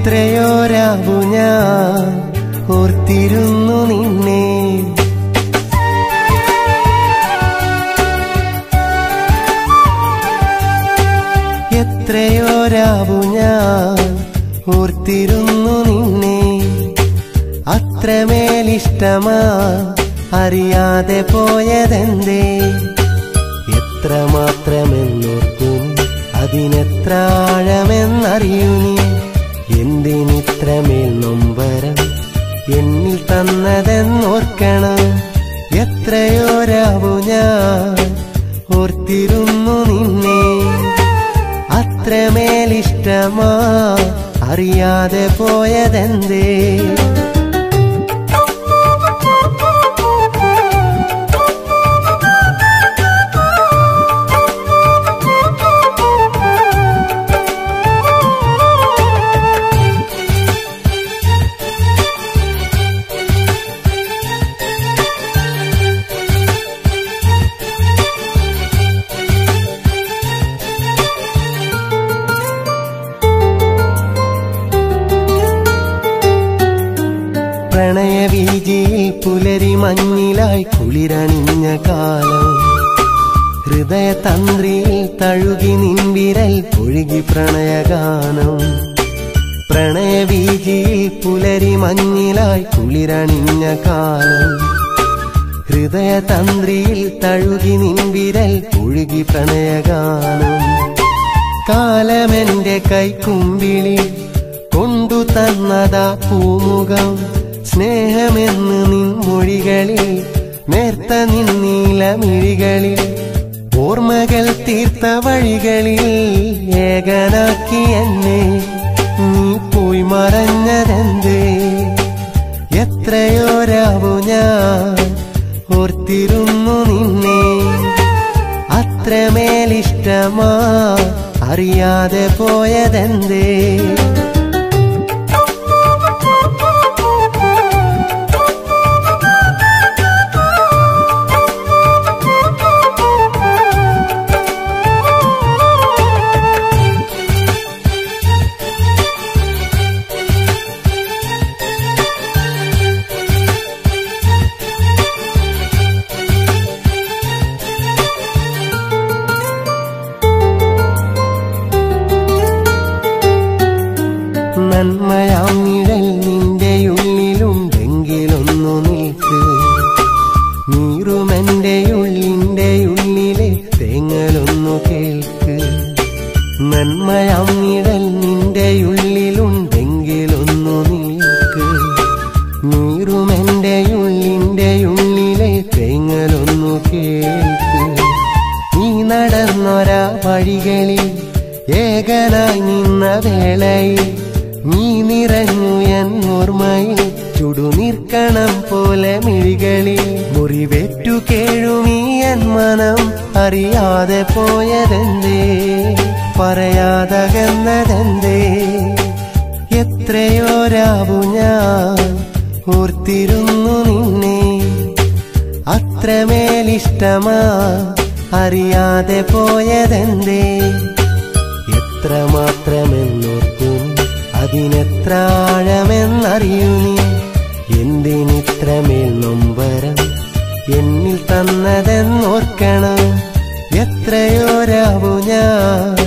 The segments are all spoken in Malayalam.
എത്രയോ രാവു ഞാൻ ഓർത്തിരുന്നു നിന്നെ. എത്രയോ രാവു ഞാൻ ഓർത്തിരുന്നു നിന്നെ. അത്രമേലിഷ്ടമാ അറിയാതെ പോയതെന്തേ? എത്രമാത്രമെന്നോർക്കും അതിനെത്ര ആഴമെന്നറിയൂ നീ. എന്തിനിത്രമേൽ നൊമ്പരം എന്നിൽ തന്നതെന്നോർക്കണം. എത്രയോ രാവു ഞാൻ ഓർത്തിരുന്നു നിന്നെ. അത്രമേലിഷ്ടമാ അറിയാതെ പോയതെന്തേ? പ്രണയവീജിയിൽ പുലരി മഞ്ഞിലായി കുളിരണിഞ്ഞ കാലം. ഹൃദയതന്ത്രിയിൽ തഴുകി നിൻവിരൽ ഒഴുകി പ്രണയഗാനം. പ്രണയവീജിയിൽ പുലരി മഞ്ഞിലായി കുളിരണിഞ്ഞ കാലം. ഹൃദയതന്ത്രിയിൽ തഴുകി നിൻവിരൽ ഒഴുകി പ്രണയഗാനം. കാലമെന്റെ കൈക്കുമ്പിളി കൊണ്ടു തന്നതാ പൂമുഖം. സ്നേഹമെന്ന് നിൻ മൊഴികളിൽ നേർത്ത നിന്നീലമിഴികളിൽ ഓർമ്മകൾ തീർത്ത വഴികളിൽ ഏകനാക്കി എന്നെ നീ പോയി മറഞ്ഞതെന്തേ? എത്രയോ രാവു ഞാൻ ഓർത്തിരുന്നു നിന്നെ. അത്രമേലിഷ്ടമാ അറിയാതെ പോയതെന്തേ? നന്മയാം നിഴൽ നിന്റെ ഉള്ളിലുണ്ടെങ്കിലൊന്നു നിൽക്ക്. നീറുമെന്റെ ഉള്ളിന്റെ ഉള്ളിലെ തേങ്ങലൊന്നു കേൾക്ക്. നന്മയാം നിഴൽ നിന്റെ ഉള്ളിലുണ്ടെങ്കിലൊന്നു നിൽക്ക്. നീറുമെന്റെ ഉള്ളിന്റെ ഉള്ളിലെ തേങ്ങലൊന്നു കേൾക്ക്. നീ നടന്നൊരാ വഴികളിൽ ഏകനായി നിന്ന വേളയിൽ നീ നിറഞ്ഞു എന്നോർമ്മയിൽ ചുടുനീർക്കണം പോലെ മിഴികളിൽ. മുറിവേറ്റു കേഴുമീ എൻ മനം അറിയാതെ പോയതെന്തേ? പറയാതകന്നതെന്തേ? എത്രയോ രാവു ഞാൻ ഓർത്തിരുന്നു നിന്നെ. അത്രമേലിഷ്ടമാ അറിയാതെ പോയതെന്തേ? എത്രമാത്രമെന്നോർക്കും അതിനെത്ര ആഴമെന്നറിയൂ നീ. എന്തിനിത്രമേൽ നൊമ്പരം എന്നിൽ തന്നതെന്നോർക്കണം. എത്രയോ രാവു ഞാൻ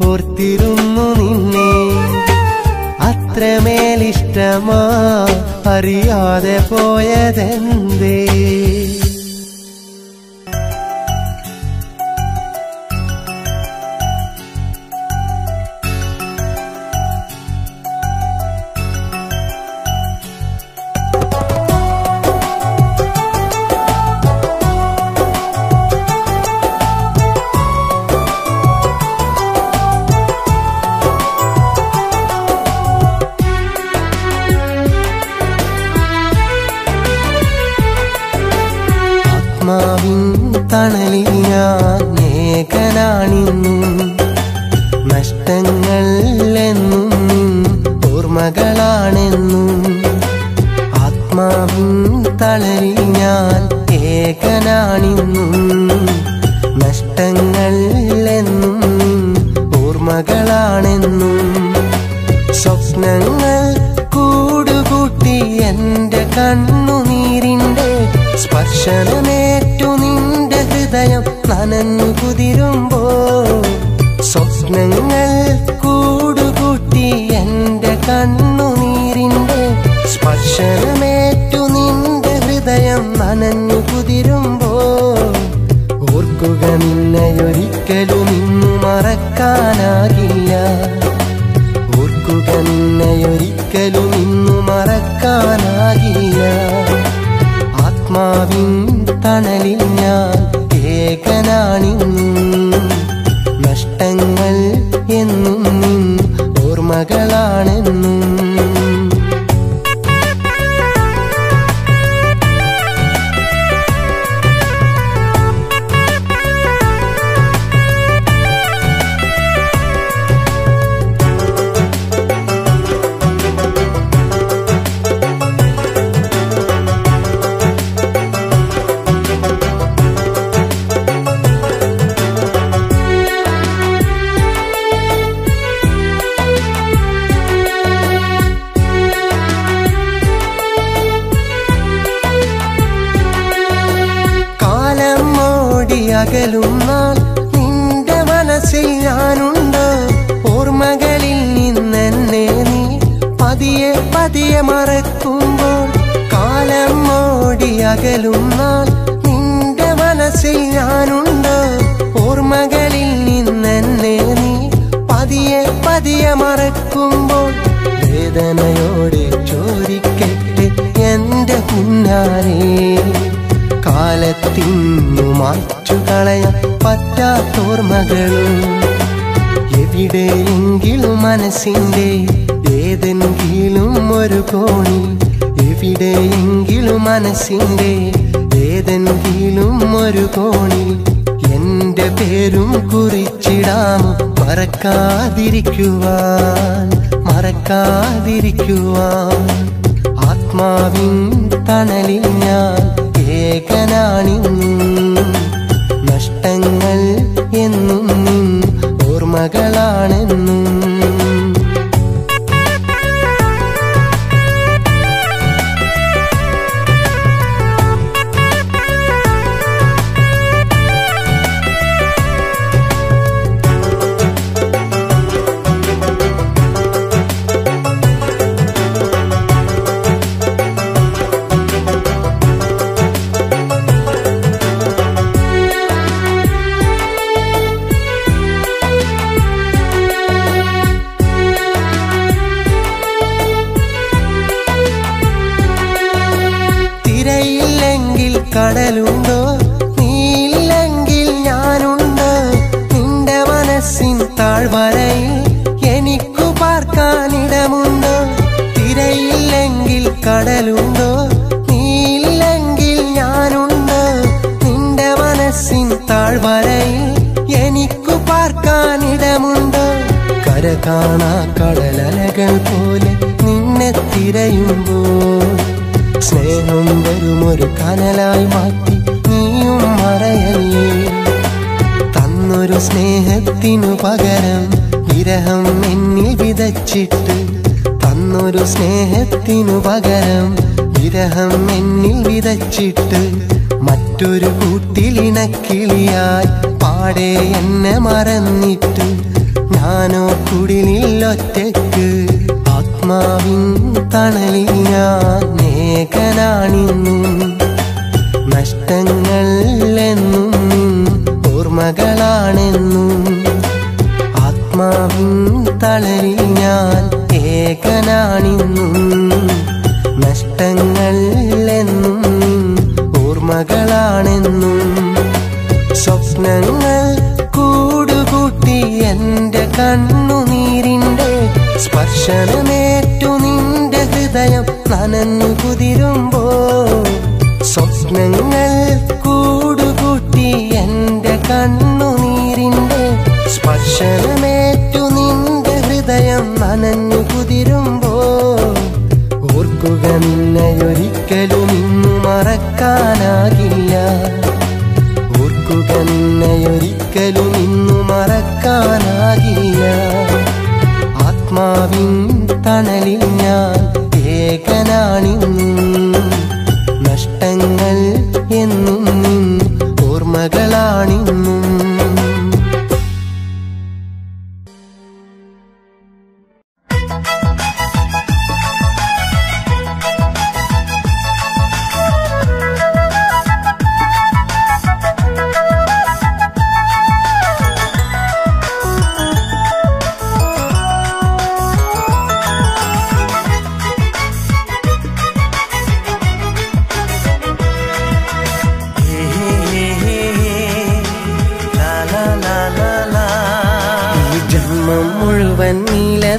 ഓർത്തിരുന്നു നിന്നെ. അത്രമേലിഷ്ടമാ അറിയാതെ പോയതെന്തേ? ആത്മാവിൻ തണലിൽ ഞാൻ ഏകനാണിന്നും. നഷ്ടങ്ങൾ എന്നും ഓർമ്മകളാണെന്നും. ആത്മാവിൻ തണലിൽ ഞാൻ ഏകനാണിന്നും. നഷ്ടങ്ങൾ എന്നും ഓർമ്മകളാണെന്നും. സ്വപ്നങ്ങൾ കൂടുകൂട്ടി എന്റെ കണ്ണുനീരിന്റെ സ്പർശനമേറ്റു നിന്റെ ഹൃദയം നനഞ്ഞു കുതിരുമ്പോൾ. സ്വപ്നങ്ങൾ കൂടുകൂട്ടി എന്റെ കണ്ണുനീരിന്റെ സ്പർശനമേറ്റു നിന്റെ ഹൃദയം നനഞ്ഞു കുതിരുമ്പോൾ. ഓർക്കുക നിന്നെയൊരിക്കലും ഇന്നു മറക്കാനാകില്ല. ഓർക്കുക നിന്നെയൊരിക്കലും ഇന്നു മറക്കാനാകില്ല. ആത്മാവിൻ തണലിൽ ഞാൻ ഏകനാണിന്നും. നഷ്ടങ്ങൾ എന്നും നിൻ ഓർമ്മകളാണെന്നും. അകലും നാൾ നിന്റെ മനസ്സിൽ ഞാനുണ്ട്. ഓർമ്മകളിൽ നിന്നെന്നെ നീ പതിയെ പതിയെ മറക്കുമ്പോൾ. കാലം ഓടി അകലും നാൾ നിന്റെ മനസ്സിൽ ഞാനുണ്ട്. ഓർമ്മകളിൽ നിന്നെന്നെ നീ പതിയെ പതിയെ മറക്കുമ്പോൾ. വേദനയോടെ ചോദിക്കട്ടെ എന്റെ കുഞ്ഞാരേ, കാലത്തിന്നു മായ്ച്ചു കളയാൻ പറ്റാത്തോർമ്മകളും എവിടെയെങ്കിലും മനസ്സിന്റെ ഏതെങ്കിലും ഒരു കോണിൽ. എവിടെയെങ്കിലും മനസ്സിന്റെ ഏതെങ്കിലും ഒരു കോണിൽ എന്റെ പേരും കുറിച്ചിടാമോ? മറക്കാതിരിക്കുവാൻ മറക്കാതിരിക്കുവാൻ. ആത്മാവിൻ തണലിൽ ഞാൻ ഏകനാണിന്നും. നഷ്ടങ്ങൾ എന്നും നിൻ ഓർമ്മകളാണെന്നും. തിരയില്ലെങ്കിൽ കടലുണ്ടോ? നീയില്ലെങ്കിൽ ഞാനുണ്ട്. നിന്റെ മനസ്സിൻ താഴ്വരയിൽ എനിക്കു പാർക്കാനിടമുണ്ട്. തിരയില്ലെങ്കിൽ കടലുണ്ടോ? നീയില്ലെങ്കിൽ ഞാനുണ്ട്. നിന്റെ മനസ്സിൻ താഴ്വരയിൽ എനിക്കു പാർക്കാനിടമുണ്ട്. കര കാണാ കടലലകൾ പോലെ നിന്നെ തിരയുമ്പോൾ. സ്നേഹം വരുമൊരു കനലായി മാറ്റി നീയും മറയല്ലേ. തന്നൊരു സ്നേഹത്തിനു പകരം വിരഹം എന്നിൽ വിതച്ചിട്ട്. തന്നൊരു സ്നേഹത്തിനു പകരം വിരഹം എന്നിൽ വിതച്ചിട്ട്. മറ്റൊരു കൂട്ടിലിണക്കിളിയായി പാടെ എന്നെ മറന്നിട്ട്. ഞാനോ കുടിലിൽ ഒറ്റയ്ക്ക്. ആത്മാവിൻ തണലിൽ ഞാൻ ഏകനാണിന്നും. നഷ്ടങ്ങൾ എന്നും നിൻ ഓർമ്മകളാണെന്നും. ആത്മാവിൻ തണലിൽ ഞാൻ ഏകനാണിന്നും. നഷ്ടങ്ങൾ എന്നും നിൻ ഓർമ്മകളാണെന്നും. സ്വപ്നങ്ങൾ കൂടുകൂട്ടി എന്റെ കണ്ണുനീരിന്റെ സ്പർശനമേറ്റു നിന്റെ ഹൃദയം നനഞ്ഞു കുതിരുമ്പോൾ. സ്വപ്നങ്ങൾ കൂടുകൂട്ടി എന്റെ കണ്ണുനീരിന്റെ സ്പർശനമേറ്റു നിന്റെ ഹൃദയം നനഞ്ഞു കുതിരുമ്പോൾ. ഓർക്കുക നിന്നെയൊരിക്കലും ഇന്നു മറക്കാനാകില്ല. ഓർക്കുക നിന്നെയൊരിക്കലും ഇന്നു മറക്കാനാകില്ല. ആത്മാവിൻ തണലിൽ ഞാൻ ഏകനാണിന്നും നഷ്ടങ്ങൾ എന്നും നിൻ ഓർമ്മകളാണിന്നും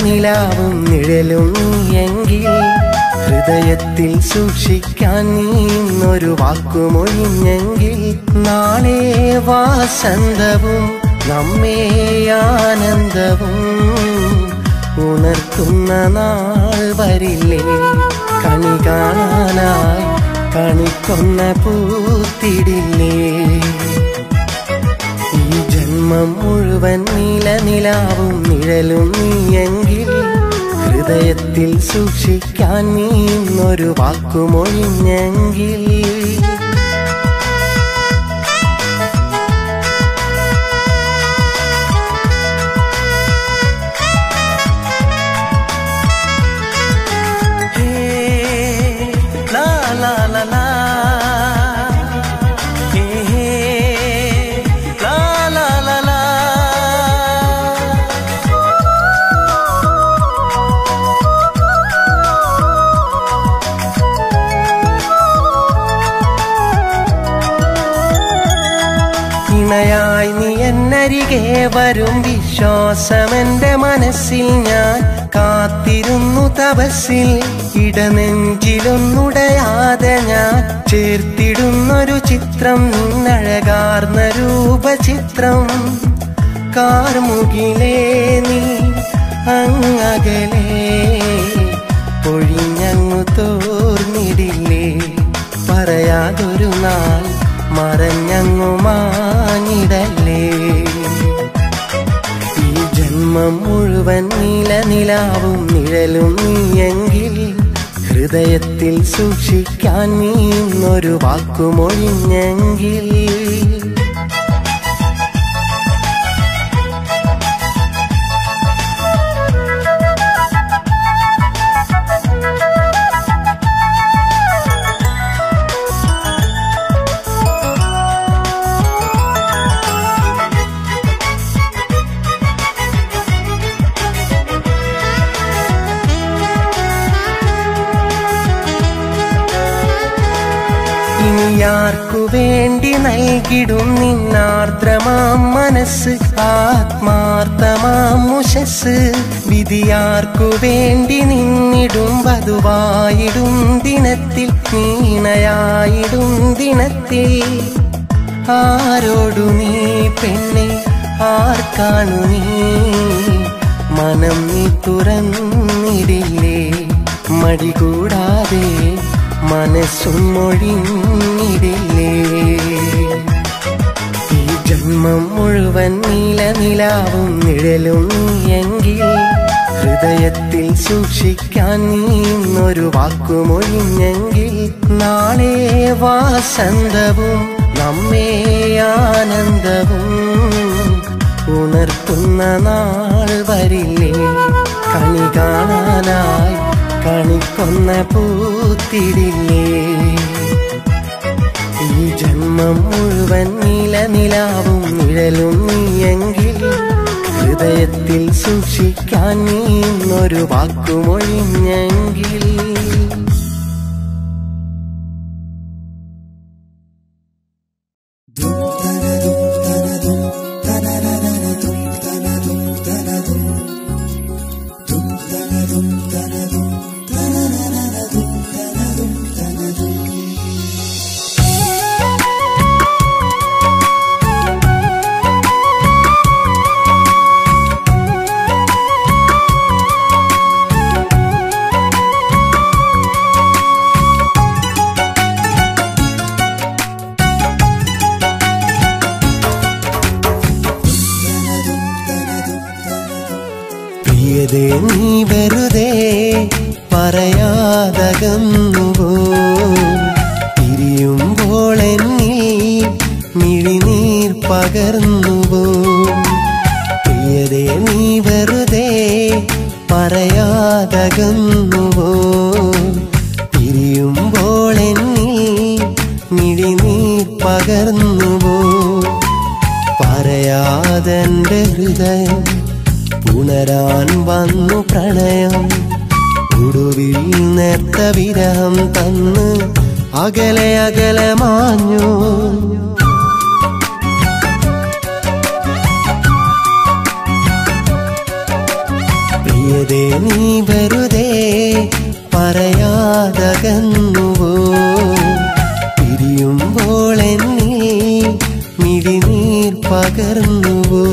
നിലാവും നിഴലും നീയെങ്കിൽ ഹൃദയത്തിൽ സൂക്ഷിക്കാൻ നീന്നൊരു വാക്കുമൊഴിഞ്ഞെങ്കിൽ നാളെ വാസന്തവും നമ്മെ ആനന്ദവും ഉണർത്തുന്ന നാൾ വരില്ലേ കണി കാണാനായി കണിക്കൊന്ന പൂത്തിടില്ലേ ഈ ജന്മം മുഴുവൻ നിലാവും നിഴലും നീയെങ്കിൽ ഹൃദയത്തിൽ സൂക്ഷിക്കാൻ നീന്നൊരു വാക്കുമൊഴിഞ്ഞെങ്കിൽ ായി നീ എന്നരികെ വരും വിശ്വാസമെന്റെ മനസ്സിൽ ഞാൻ കാത്തിരുന്നു തപസ്സിൽ ഇടനെഞ്ചിലൊന്നുടയാതെ ഞാൻ ചേർത്തിടുന്നൊരു ചിത്രം നിന്നഴകാർന്ന രൂപചിത്രം കാർമുകിലേ നീ അങ്ങകലേ പൊഴിഞ്ഞങ്ങു തോർന്നിടില്ലേ പറയാതൊരു നാൾ മറഞ്ഞങ്ങു മാഞ്ഞിടല്ലേ ഈ ജന്മം മുഴുവൻ നിലാവും നിഴലും നീയെങ്കിൽ ഹൃദയത്തിൽ സൂക്ഷിക്കാൻ നീന്നൊരു വാക്കുമൊഴിഞ്ഞെങ്കിൽ യാർക്കു വേണ്ടി നൽകിടും നിന്നാർദ്രമാം മനസ്സ് ആത്മാർത്ഥമാം മുഷസ് വിധിയാർക്കു വേണ്ടി നിന്നിടും വധുവായിടും ദിനത്തിൽ നീണയായിടും ദിനത്തിൽ ആരോടു നീ പെണ്ണെ ആർക്കാണു നീ മനം നീ തുറന്നിടില്ലേ മടികൂടാതെ മനസ്സും മൊഴിഞ്ഞിടില്ലേ ഈ ജന്മം മുഴുവൻ നിലാവും നിഴലും നീയെങ്കിൽ ഹൃദയത്തിൽ സൂക്ഷിക്കാൻ നീന്നൊരു വാക്കുമൊഴിഞ്ഞെങ്കിൽ നാളെ വാസന്തവും നമ്മെ ആനന്ദവും ഉണർത്തുന്ന നാൾ വരില്ലേ കണി കാണാനായി കണിക്കൊന്ന പൂത്തിടില്ലേ ഈ ജന്മം മുഴുവൻ നിലാവും നിഴലും നീയെങ്കിൽ ഹൃദയത്തിൽ സൂക്ഷിക്കാൻ നീന്നൊരു വാക്കുമൊഴിഞ്ഞെങ്കിൽ പറയാതകന്നുവോ പിരിയുമ്പോൾ എന്നിൽ മിഴിനീർ പകർന്നുവോ പ്രിയതേ നീ വെറുതെ പറയാതകന്നുവോ പിരിയുമ്പോൾ എന്നിൽ മിഴിനീർ പകർന്നുവോ പറയാതെന്റെ ഹൃദയം പുണരാൻ വന്നു പ്രണയം ഒടുവിൽ നേർത്ത വിരഹം തന്ന് അകലെ അകലെ മാഞ്ഞു പ്രിയതേ നീ വെറുതെ പറയാതകന്നുവോ പിരിയുമ്പോൾ എന്നിൽ മിഴിനീർ പകർന്നുവോ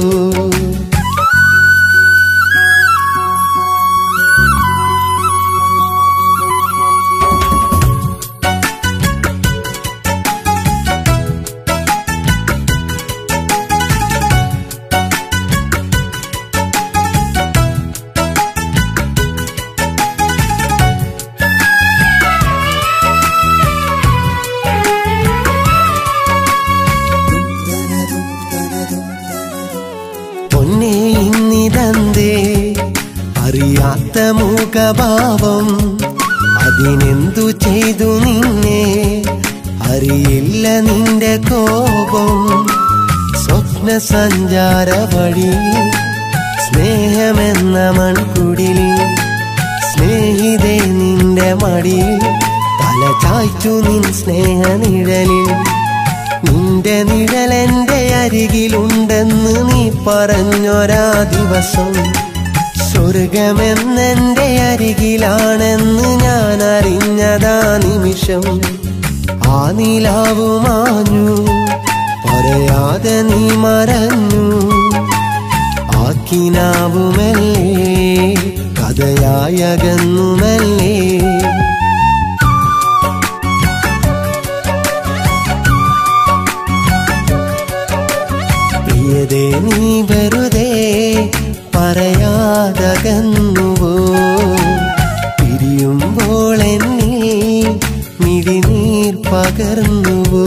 അറിയാത്ത മുഖഭാവം അതിനെന്തു ചെയ്തു നിന്നെ അറിയില്ല നിന്റെ കോപം സ്വപ്ന സഞ്ചാര വഴി സ്നേഹമെന്ന മൺകുടിൽ സ്നേഹിതേ നിന്റെ മടിയിൽ തല ചായ്ച്ചു നിൻ സ്നേഹനിഴലിൽ നിന്റെ നിഴലെന്റെ അരികിലുണ്ടെന്ന് നീ പറഞ്ഞൊരാ ദിവസം സ്വർഗമെന്നെന്റെ അരികിലാണെന്ന് ഞാൻ അറിഞ്ഞതാ നിമിഷം ആ നിലാവു മാഞ്ഞു പറയാതെ നീ മറഞ്ഞു ആ കിനാവുമല്ലേ കഥയായകന്നുമല്ലേ പ്രിയതേ നീ വെറുതെ പറയാതകന്നുവോ പിരിയുമ്പോൾ എന്നിൽ മിഴിനീർ പകർന്നുവോ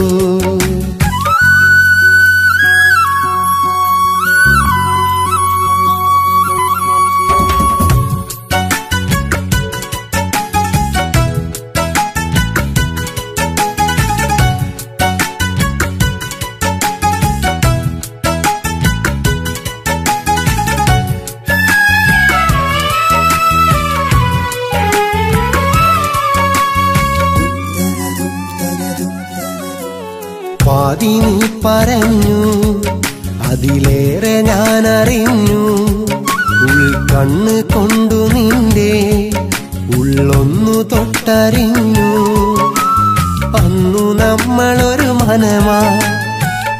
പാതി നീ പറഞ്ഞു അതിലേറെ ഞാൻ അറിഞ്ഞു ഉൾക്കണ്ണ് കൊണ്ടു നിന്റെ ഉള്ളൊന്നു തൊട്ടറിഞ്ഞു അന്നു നമ്മളൊരു മനമാ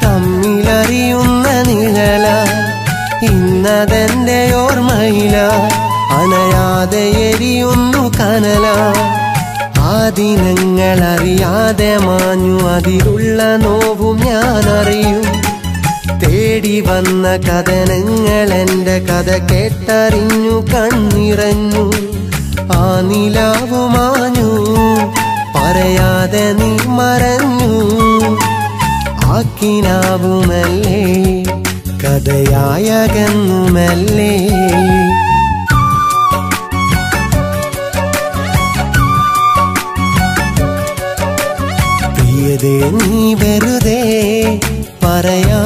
തമ്മിലറിയുന്ന നിഴല ഇന്നതെന്റെ ഓർമ്മയില അണയാതെ എരിയുന്നു കനല ആ ദിനങ്ങളറിയാതെ മാഞ്ഞു അതിലുള്ള നോവും ഞാനറിയും തേടി വന്ന കഥനങ്ങൾ എൻ്റെ കഥ കേട്ടറിഞ്ഞു കണ്ണിറഞ്ഞു ആ നിലാവു മാഞ്ഞു പറയാതെ നീ മറഞ്ഞു ആ കിനാവുമല്ലേ കഥയായകന്നുമല്ലേ പ്രിയതേ നീ വെറുതെ പറയാതകന്നുവോ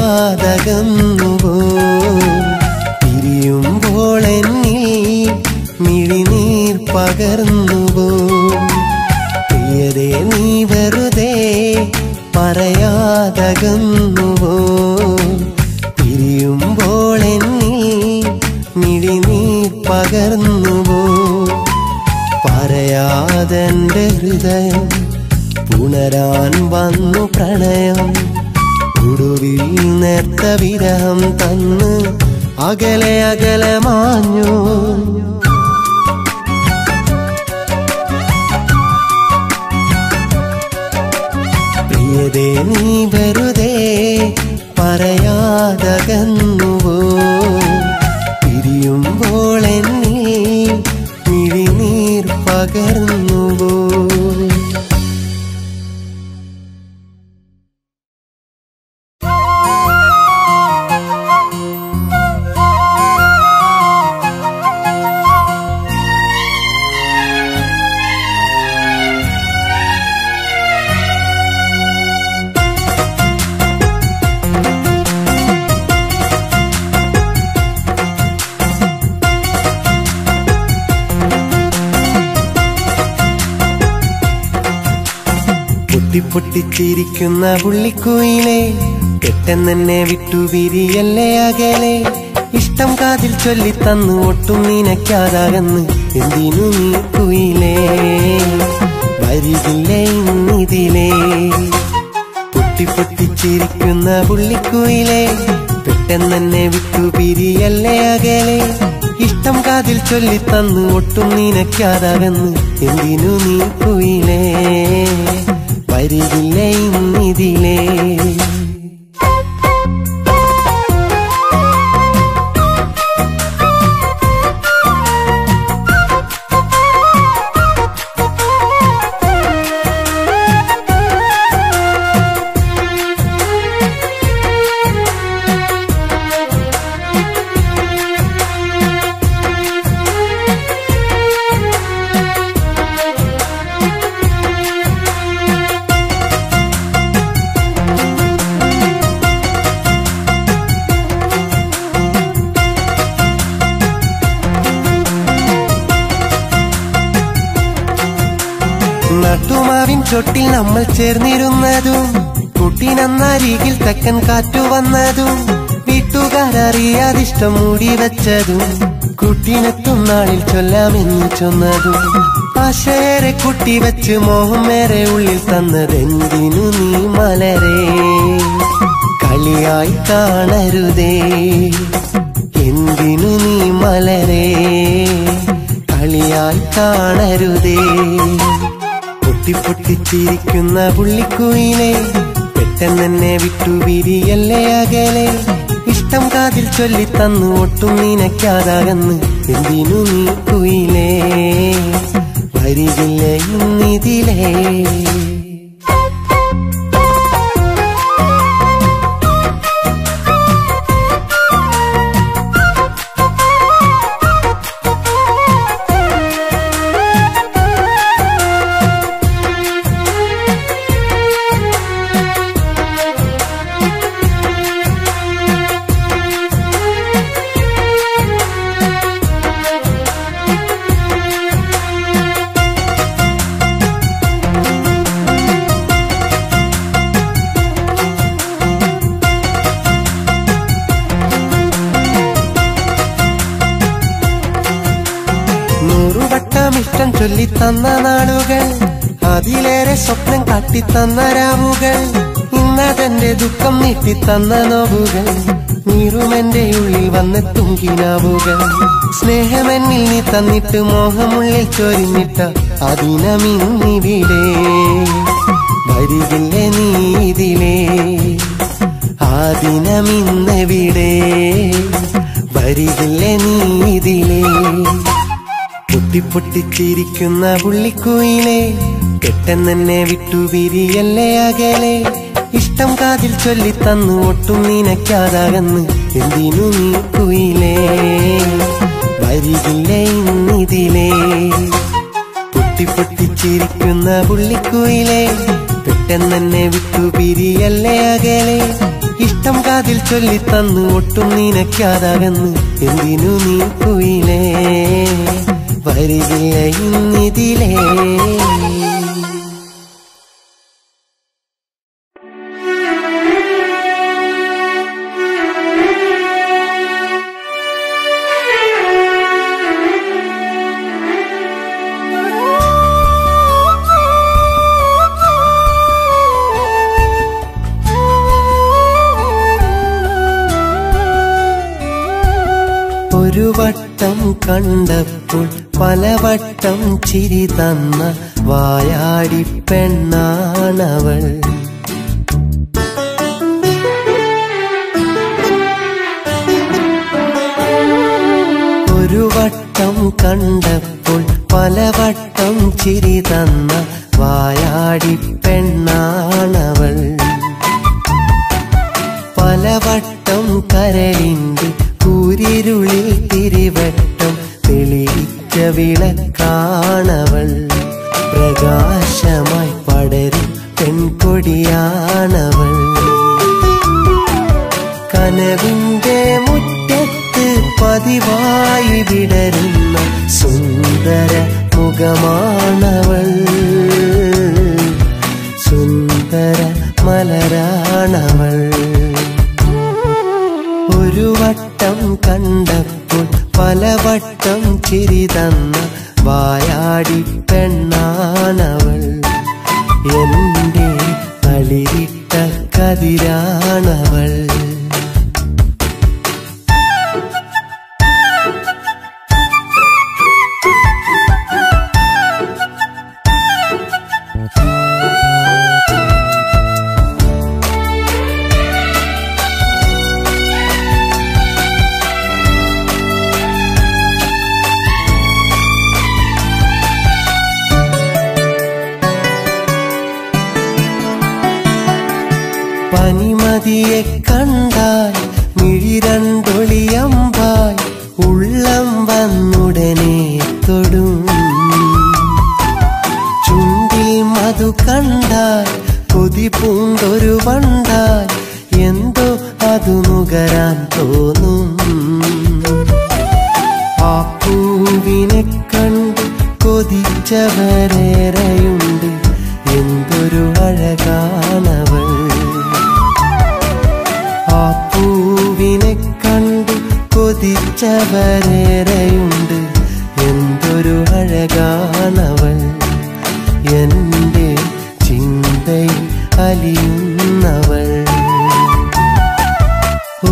പിരിയുമ്പോൾ എന്നിൽ മിഴിനീർ പകർന്നുവോ പ്രിയതേ നീ വെറുതെ പറയാതകന്നുവോ പിരിയുമ്പോൾ എന്നിൽ മിഴിനീർ പകർന്നുവോ പറയാതെന്റെ ഹൃദയം പുണരാൻ വന്നു പ്രണയം ഒടുവിൽ നേർത്ത വിരഹം തന്ന് അകലെ അകലെ മാഞ്ഞു പ്രിയതേ നീ വെറുതെ പറയാതകന്നുവോ പിരിയുമ്പോൾ എന്നിൽ മിഴിനീർ പകർന്നുവോ പൊട്ടിപ്പൊട്ടിച്ചിരിക്കുന്ന പുള്ളിക്കുയിലേ പെട്ടെന്നെ വിട്ടുപിരിയല്ലേ അകലെ ഇഷ്ടം കാതിൽ ചൊല്ലിത്തന്നു ഒട്ടും നിനക്കാതാകന്ന് എന്തിനു നീ കുയിലേ വരികില്ലേ ഇന്നിതിലേ പൊട്ടിപ്പൊട്ടിച്ചിരിക്കുന്ന പുള്ളിക്കുയിലേ പെട്ടെന്നെ വിട്ടുപിരിയല്ലേ അകലെ ഇഷ്ടം കാതിൽ ചൊല്ലിത്തന്നു ഒട്ടും നിനക്കാതാകന്ന് എന്തിനു നീ കുയിലേ വരികില്ലേ ഇന്നിതിലേ നട്ടുമാവിൻ ചൊട്ടിൽ നമ്മൾ ചേർന്നിരുന്നതും കുട്ടിനന്നരികിൽ തെക്കൻ കാറ്റു വന്നതും വീട്ടുകാരറിയാതിഷ്ടം മൂടി വെച്ചതും കുട്ടിനെത്തും നാളിൽ ചൊല്ലാമെന്ന് ചൊന്നതും ആശയേറെ കുട്ടി വെച്ച് മോഹമേറെ ഉള്ളിൽ തന്നതെന്തിനു നീ മലരേ കളിയായി കാണരുതേ എന്തിനു നീ മലരേ കളിയായി കാണരുതേ പൊട്ടിപ്പൊട്ടിച്ചിരിക്കുന്ന പുള്ളിക്കുയിലേ പെട്ടെന്നെ വിട്ടുപിരിയല്ലേ അകലെ ഇഷ്ടം കാതിൽ ചൊല്ലിത്തന്നു ഒട്ടും നിനക്കാതാകന്ന് എന്തിനു നീ കുയിലേ വരികില്ലേ ഇന്നിതിലേ ഇഷ്ടം ചൊല്ലിത്തന്ന നാളുകൾ അതിലേറെ സ്വപ്നം കാട്ടിത്തന്ന രാവുകൾ ഇന്നതെന്റെ ദുഃഖം നീട്ടിത്തന്ന നോവുകൾ നീറുമെന്റെ ഉള്ളിൽ വന്നെത്തും കിനാവുകൾ സ്നേഹമെന്നിൽ നീ തന്നിട്ട് മോഹമുള്ളിൽ ചൊരിഞ്ഞിട്ട അതിനമിന്നിവിടെ വരികില്ലേ നീ ഇതിലേ ആദിനമിന്നെവിടെ വരികില്ലേ നീ ഇതിലേ പൊട്ടിപ്പൊട്ടിച്ചിരിക്കുന്ന പുള്ളിക്കുയിലേ പെട്ടെന്നെ വിട്ടുപിരിയല്ലേ അകലെ ഇഷ്ടം കാതിൽ ചൊല്ലിത്തന്നു ഒട്ടും നിനക്കാതാകന്ന് എന്തിനു നീ കുയിലേ വരികില്ലേ ഇന്നിതിലേ പൊട്ടിപ്പൊട്ടിച്ചിരിക്കുന്ന പുള്ളിക്കുയിലേ പെട്ടെന്നെ വിട്ടുപിരിയല്ലേ അകലെ ഇഷ്ടം കാതിൽ ചൊല്ലിത്തന്നു ഒട്ടും നിനക്കാതാകന്ന് എന്തിനു നീ കുയിലേ വരികില്ലേ ഇന്നിതിലേ ഒരു വട്ടം കണ്ടപ്പോൾ പലവട്ടം ചിരി തന്ന വായാടി പെണ്ണാണവൾ ഒരു വട്ടം കണ്ടപ്പോൾ പലവട്ടം ചിരി തന്ന വായാടി പെണ്ണാണവൾ പലവട്ടം കരളിന്റെ കൂരിരുളിൽ തിരിവട്ടം തെളിയിച്ച വിളക്കാണവൾ പ്രകാശമായി പടരും പെൺകൊടിയാണവൾ കനവിന്റെ മുറ്റത്ത് പതിവായി വിടരുന്ന സുന്ദര മുഖമാണവൾ സുന്ദര സുന്ദര മലരാണവൾ. ഒരു വട്ടം കണ്ടപ്പോൾ പലവട്ടം ചിരി തന്ന വായാടി പെണ്ണാണവൾ. എന്റെ തളിരിട്ട കതിരാണവൾ. പനിമതിയെ കണ്ടാൽ മിഴിരണ്ടൊളിയമ്പായി ഉള്ളം വന്നുടനെ തൊടും. ചുണ്ടിൽ മധു കണ്ടാൽ കൊതി പൂണ്ടൊരു വണ്ടാൽ എന്തോ അതു നുകരാൻ തോന്നും. ആ പൂവിനെ കണ്ട് കൊതിച്ചവരേറെയുണ്ട്. എന്തൊരു അഴകാണവൾ. ആ പൂവിനെ കണ്ട് കൊതിച്ചവരേറെയുണ്ട്. എന്തൊരു അഴകാണവൾ. എന്റെ ചിന്തയിൽ അലിയുന്നവൾ.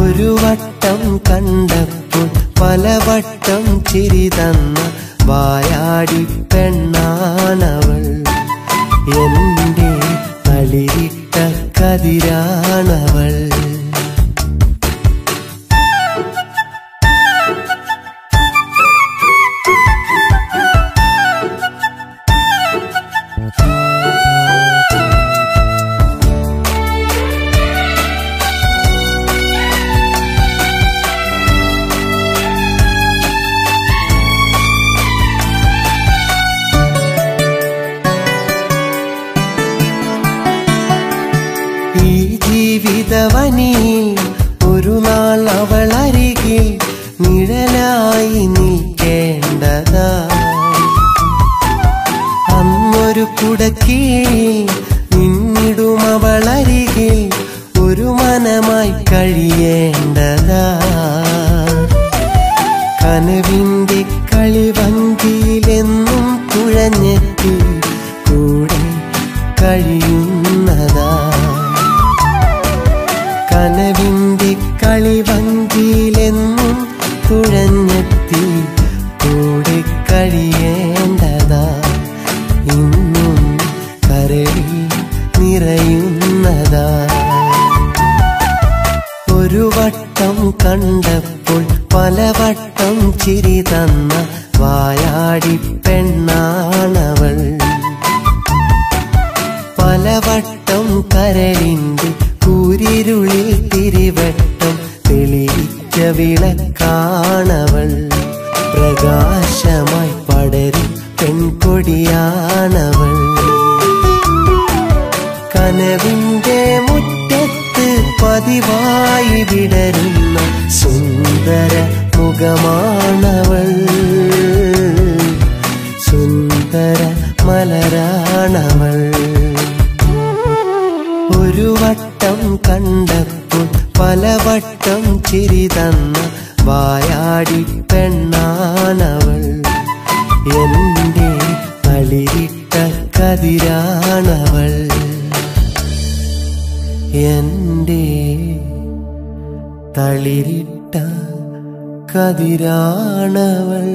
ഒരു വട്ടം കണ്ടപ്പോൾ പലവട്ടം ചിരി തന്ന വായാടി പെണ്ണാണവൾ. എന്റെ തളിരിട്ട കതിരാണവൾ. ഈ ജീവിതവനിയിൽ ഒരു നാൾ അവളരികിൽ നിഴലായി നിൽക്കേണ്ടതാ. അന്നൊരു കുടക്കീഴിൽ നിന്നിടും അവളരികിൽ ഒരു മനമായി കഴിയേണ്ടതാ. കനവിന്റെ കളിവഞ്ചിയിലെന്നും തുഴഞ്ഞെത്തി കൂടെ കഴിയുന്നതാ. കനവിന്റെ കളിവഞ്ചിയിലെന്നും തുഴഞ്ഞെത്തി കൂടെ കഴിയേണ്ടതാ. ഇന്നും കരളിൽ നിറയുന്നതാ. ഒരു വട്ടം കണ്ടപ്പോൾ പലവട്ടം ചിരി തന്ന വായാടി പെണ്ണാണവൾ. പലവട്ടം കരളിന്റെ കൂരിരുളിൽ തിരിവട്ടം തെളിയിച്ച വിളക്കാണവൾ. പ്രകാശമായി പടരും പെൺകൊടിയാണവൾ. കനവിന്റെ മുറ്റത്ത് പതിവായി വിടരുന്ന സുന്ദര മുഖമാണവൾ. സുന്ദര മലരാണവൾ. ഒരു വട്ടം കണ്ടപ്പോൾ പലവട്ടം ചിരി തന്ന വായാടി പെണ്ണാണവൾ. എന്റെ തളിരിട്ട കതിരാണവൾ. എന്റെ തളിരിട്ട കതിരാണവൾ.